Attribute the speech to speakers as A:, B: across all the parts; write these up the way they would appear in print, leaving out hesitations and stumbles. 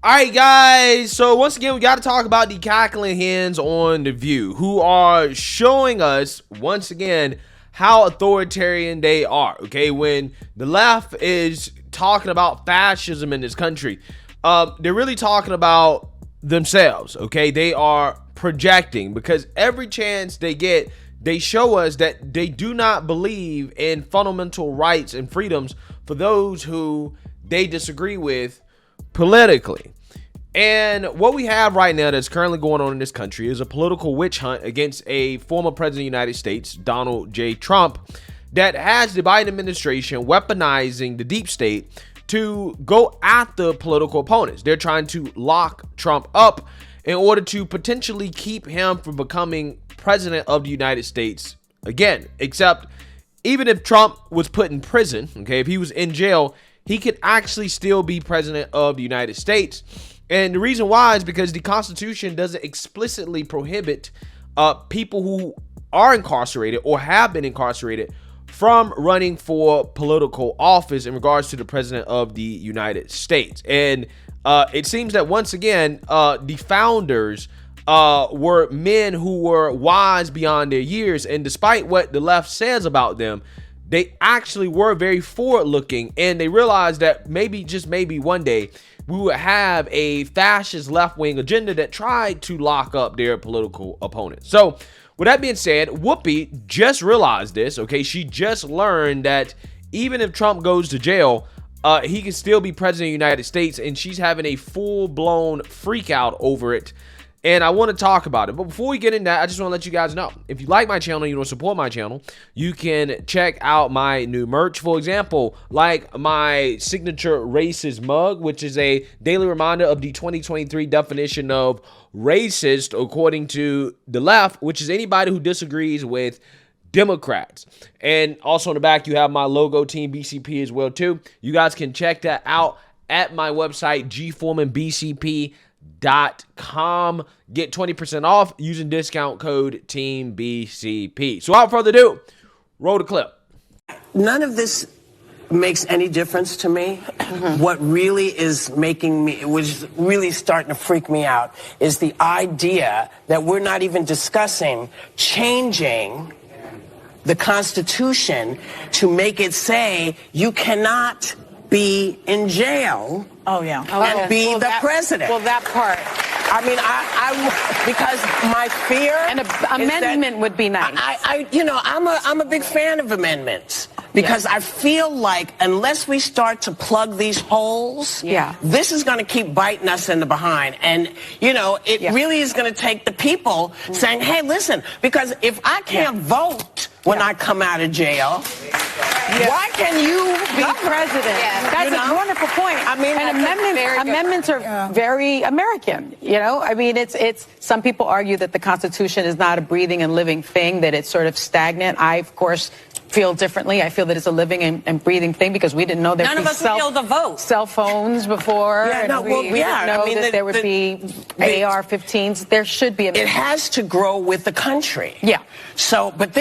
A: All right, guys. So once again, we got to talk about the cackling hens on The View, who are showing us once again how authoritarian they are. Okay, when the left is talking about fascism in this country, they're really talking about themselves. Okay, they are projecting because every chance they get, they show us that they do not believe in fundamental rights and freedoms for those who they disagree with politically. And what we have right now that's currently going on in this country is a political witch hunt against a former president of the United States, Donald J. Trump, that has the Biden administration weaponizing the deep state to go after political opponents. They're trying to lock Trump up in order to potentially keep him from becoming president of the United States again. Except even if Trump was put in prison, okay, if he was in jail, he could actually still be president of the United States. And the reason why is because the Constitution doesn't explicitly prohibit people who are incarcerated or have been incarcerated from running for political office in regards to the president of the United States. And it seems that once again, the founders were men who were wise beyond their years. And despite what the left says about them, they actually were very forward-looking, and they realized that maybe, just maybe one day, we would have a fascist left-wing agenda that tried to lock up their political opponents. So, with that being said, Whoopi just realized this, okay? She just learned that even if Trump goes to jail, he can still be president of the United States, and she's having a full-blown freak out over it. And I want to talk about it. But before we get into that, I just want to let you guys know, if you like my channel and you want to support my channel, you can check out my new merch. For example, like my signature racist mug, which is a daily reminder of the 2023 definition of racist, according to the left, which is anybody who disagrees with Democrats. And also on the back, you have my logo, Team BCP, as well, too. You guys can check that out at my website, gforemanbcp.com. Get 20% off using discount code TEAMBCP. So without further ado, roll the clip.
B: None of this makes any difference to me. What really is making me, was really starting to freak me out, is the idea that we're not even discussing changing the Constitution to make it say you cannot be in jail and be the president.
C: Well, that part.
B: I mean, because my fear
C: and an amendment would be nice.
B: I'm a big fan of amendments because I feel like unless we start to plug these holes, this is going to keep biting us in the behind. And, it really is going to take the people saying, hey, listen, because if I can't vote when I come out of jail, why can you be president?
C: That's a wonderful point.
B: I mean,
C: and amendments are very American. I mean, it's some people argue that the Constitution is not a breathing and living thing, that it's sort of stagnant. I, of course, feel differently. I feel that it's a living and breathing thing because we didn't know there would be cell phones before.
B: We didn't know
C: that there would be AR-15s. There should be.
B: It has to grow with the country.
C: Yeah.
B: So, but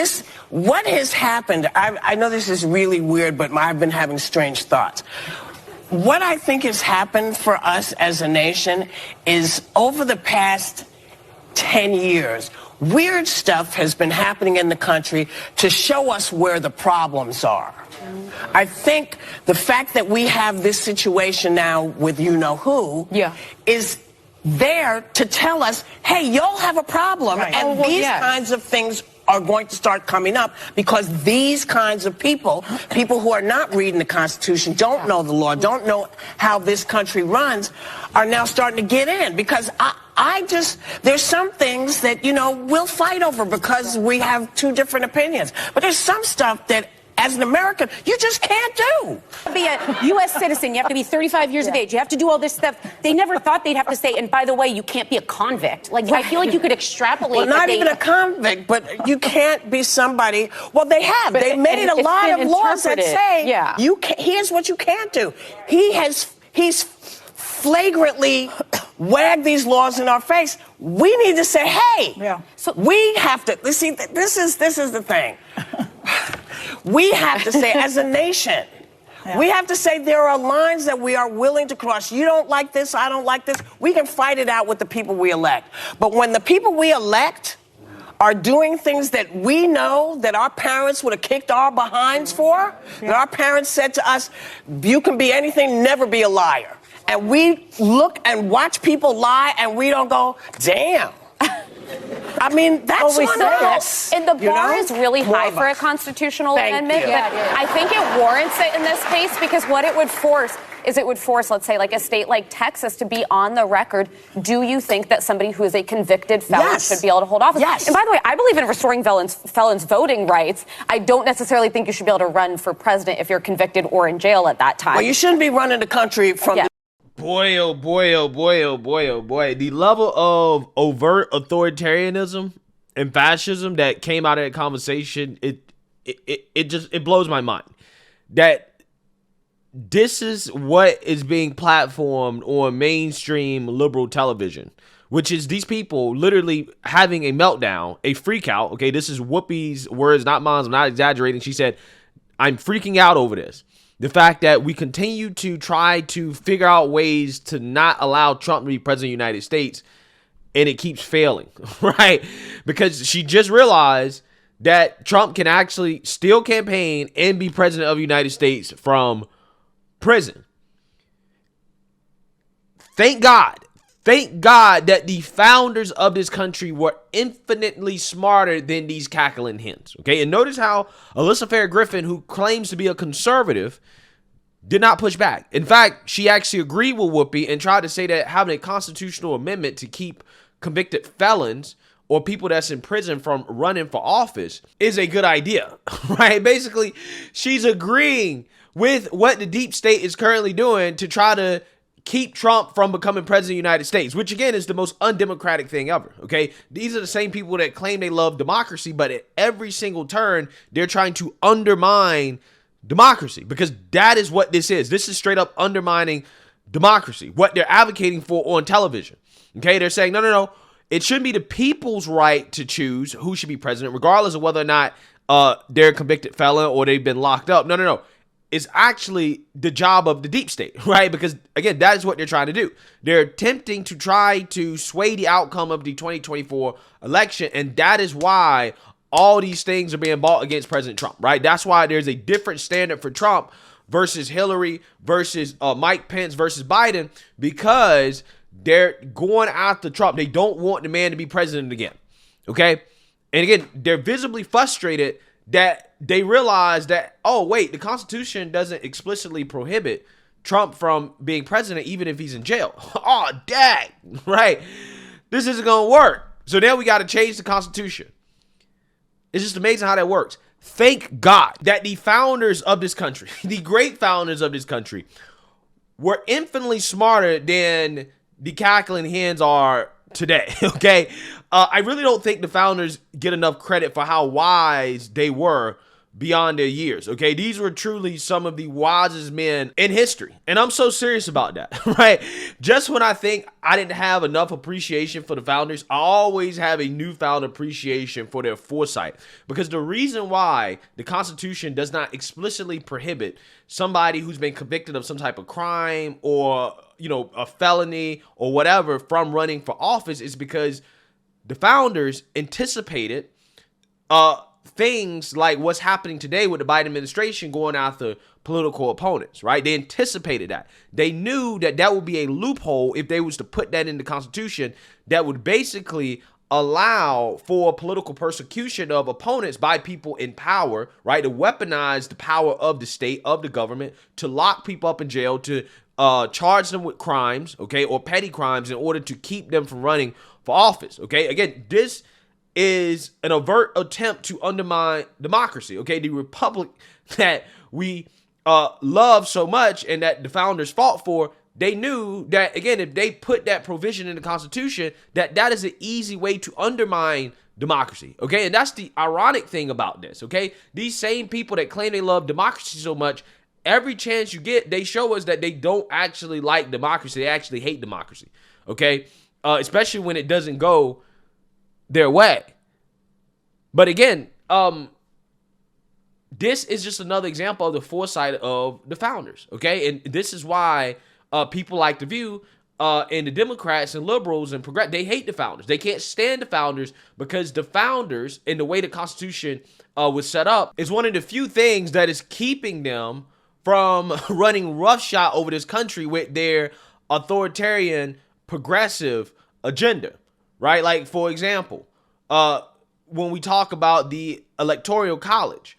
B: what has happened, I know this is really weird, but I've been having strange thoughts. What I think has happened for us as a nation is over the past 10 years, weird stuff has been happening in the country to show us where the problems are. I think the fact that we have this situation now with you-know-who is there to tell us, hey, y'all have a problem, and these kinds of things are going to start coming up because these kinds of people who are not reading the Constitution, don't know the law, don't know how this country runs, are now starting to get in. Because there's some things that, we'll fight over because we have two different opinions. But there's some stuff that, as an American, you just can't do.
D: To be a U.S. citizen, you have to be 35 years of age. You have to do all this stuff. They never thought they'd have to say, and by the way, you can't be a convict. Like, I feel like you could extrapolate.
B: Well, not even a convict, but you can't be somebody. Well, they have. They made a lot of laws that say, here's what you can't do. He's flagrantly wagged these laws in our face. We need to say, hey, so we have to, see, this is the thing. We have to say, as a nation, Yeah. We have to say there are lines that we are willing to cross. You don't like this, I don't like this. We can fight it out with the people we elect. But when the people we elect are doing things that we know that our parents would have kicked our behinds for, that our parents said to us, you can be anything, never be a liar. And we look and watch people lie and we don't go, damn. I mean, that's on us.
D: And the bar is really high for a constitutional amendment, but I think it warrants it in this case because what it would force is it would force, let's say, like a state like Texas to be on the record. Do you think that somebody who is a convicted felon should be able to hold office?
B: Yes.
D: And by the way, I believe in restoring felons' voting rights. I don't necessarily think you should be able to run for president if you're convicted or in jail at that time.
B: Well, you shouldn't be running the country from
A: Boy, oh boy, oh boy, oh boy, oh boy. The level of overt authoritarianism and fascism that came out of that conversation, it blows my mind. That this is what is being platformed on mainstream liberal television, which is these people literally having a meltdown, a freak out. Okay, this is Whoopi's words, not mine. I'm not exaggerating. She said, I'm freaking out over this. The fact that we continue to try to figure out ways to not allow Trump to be president of the United States, and it keeps failing, right? Because she just realized that Trump can actually still campaign and be president of the United States from prison. Thank God. Thank God that the founders of this country were infinitely smarter than these cackling hens. Okay, and notice how Alyssa Fair Griffin, who claims to be a conservative, did not push back. In fact, she actually agreed with Whoopi and tried to say that having a constitutional amendment to keep convicted felons or people that's in prison from running for office is a good idea, right? Basically, she's agreeing with what the deep state is currently doing to try to keep Trump from becoming president of the United States, which again is the most undemocratic thing ever, okay? These are the same people that claim they love democracy, but at every single turn, they're trying to undermine democracy because that is what this is. This is straight up undermining democracy, what they're advocating for on television, okay? They're saying, no. It shouldn't be the people's right to choose who should be president, regardless of whether or not they're a convicted felon or they've been locked up. No. It's actually the job of the deep state, right? Because, again, that is what they're trying to do. They're attempting to try to sway the outcome of the 2024 election, and that is why all these things are being bought against President Trump, right? That's why there's a different standard for Trump versus Hillary versus Mike Pence versus Biden, because they're going after Trump. They don't want the man to be president again, okay? And, again, they're visibly frustrated that they realize that, oh, wait, the Constitution doesn't explicitly prohibit Trump from being president even if he's in jail. Oh, dang, right? This isn't going to work. So now we got to change the Constitution. It's just amazing how that works. Thank God that the founders of this country, the great founders of this country, were infinitely smarter than the cackling hens are today, okay? I really don't think the founders get enough credit for how wise they were beyond their years, okay? These were truly some of the wisest men in history, and I'm so serious about that, right? Just when I think I didn't have enough appreciation for the founders, I always have a newfound appreciation for their foresight, because the reason why the Constitution does not explicitly prohibit somebody who's been convicted of some type of crime or, you know, a felony or whatever from running for office is because the founders anticipated things like what's happening today with the Biden administration going after political opponents, right? They anticipated that. They knew that that would be a loophole if they was to put that in the Constitution that would basically allow for political persecution of opponents by people in power, right? To weaponize the power of the state, of the government, to lock people up in jail, to charge them with crimes, okay, or petty crimes in order to keep them from running for office, okay? Again, this is an overt attempt to undermine democracy, okay? The republic that we love so much and that the founders fought for, they knew that, again, if they put that provision in the Constitution, that is an easy way to undermine democracy, okay? And that's the ironic thing about this, okay? These same people that claim they love democracy so much, every chance you get, they show us that they don't actually like democracy. They actually hate democracy, okay? Especially when it doesn't go their way. But again, this is just another example of the foresight of the founders, okay? And this is why people like The View and the Democrats and liberals and they hate the founders. They can't stand the founders because the founders and the way the Constitution was set up is one of the few things that is keeping them from running roughshod over this country with their authoritarian progressive agenda, right? Like, for example, when we talk about the Electoral College,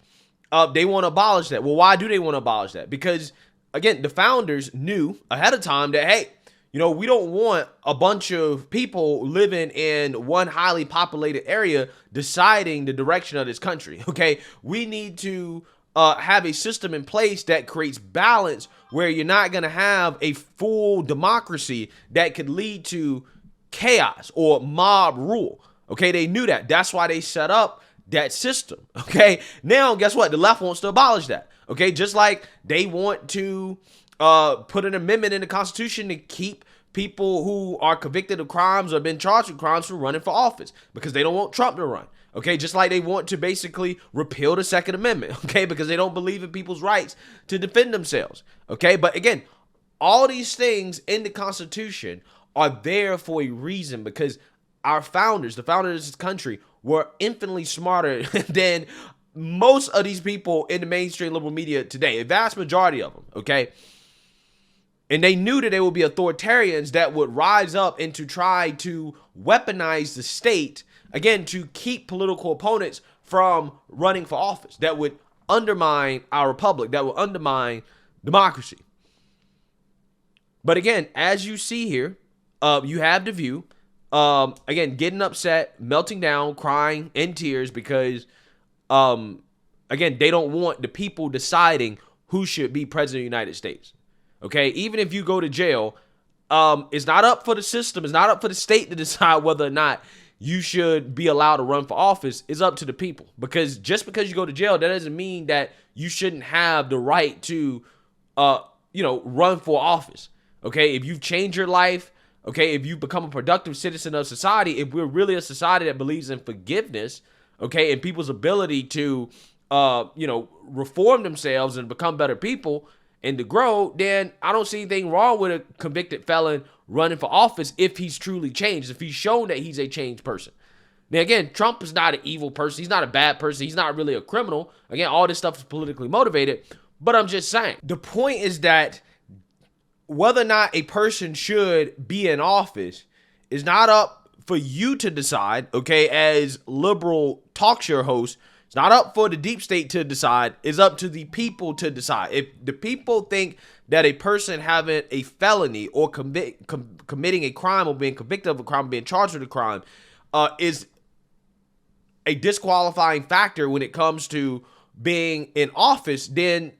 A: they want to abolish that. Well, why do they want to abolish that? Because, again, the founders knew ahead of time that, hey, we don't want a bunch of people living in one highly populated area deciding the direction of this country, okay? We need to have a system in place that creates balance where you're not going to have a full democracy that could lead to chaos or mob rule, okay? They knew that. That's why they set up that system, okay? Now, guess what? The left wants to abolish that, okay? Just like they want to put an amendment in the Constitution to keep people who are convicted of crimes or been charged with crimes from running for office because they don't want Trump to run. Okay, just like they want to basically repeal the Second Amendment, okay, because they don't believe in people's rights to defend themselves. Okay, but again, all these things in the Constitution are there for a reason because our founders, the founders of this country, were infinitely smarter than most of these people in the mainstream liberal media today, a vast majority of them, okay? And they knew that there would be authoritarians that would rise up and to try to weaponize the state, again, to keep political opponents from running for office, that would undermine our republic, that would undermine democracy. But again, as you see here, you have The View, again, getting upset, melting down, crying in tears because, again, they don't want the people deciding who should be president of the United States. Okay, even if you go to jail, it's not up for the system. It's not up for the state to decide whether or not you should be allowed to run for office. It's up to the people. Because just because you go to jail, that doesn't mean that you shouldn't have the right to, run for office. Okay, if you've changed your life, okay, if you become a productive citizen of society, if we're really a society that believes in forgiveness, okay, and people's ability to, reform themselves and become better people, and to grow, then I don't see anything wrong with a convicted felon running for office if he's truly changed, if he's shown that he's a changed person. Now, again, Trump is not an evil person. He's not a bad person. He's not really a criminal. Again, all this stuff is politically motivated. But I'm just saying, the point is that whether or not a person should be in office is not up for you to decide, okay, as liberal talk show hosts. It's not up for the deep state to decide. It's up to the people to decide. If the people think that a person having a felony or committing a crime or being convicted of a crime, being charged with a crime, is a disqualifying factor when it comes to being in office, then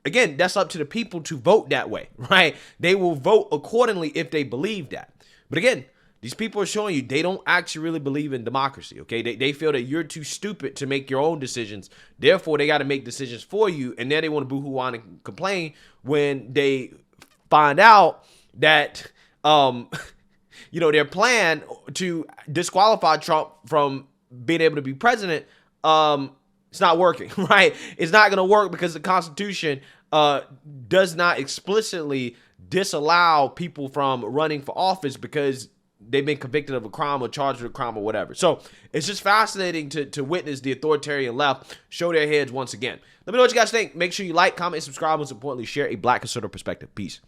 A: again, that's up to the people to vote that way, right? They will vote accordingly if they believe that. But again, these people are showing you they don't actually really believe in democracy, okay? They feel that you're too stupid to make your own decisions. Therefore, they got to make decisions for you. And then they want to boo-hoo on and complain when they find out that, their plan to disqualify Trump from being able to be president, it's not working, right? It's not going to work because the Constitution does not explicitly disallow people from running for office because they've been convicted of a crime or charged with a crime or whatever. So it's just fascinating to witness the authoritarian left show their heads once again. Let me know what you guys think. Make sure you like, comment, and subscribe. Most importantly, share a Black conservative perspective. Peace.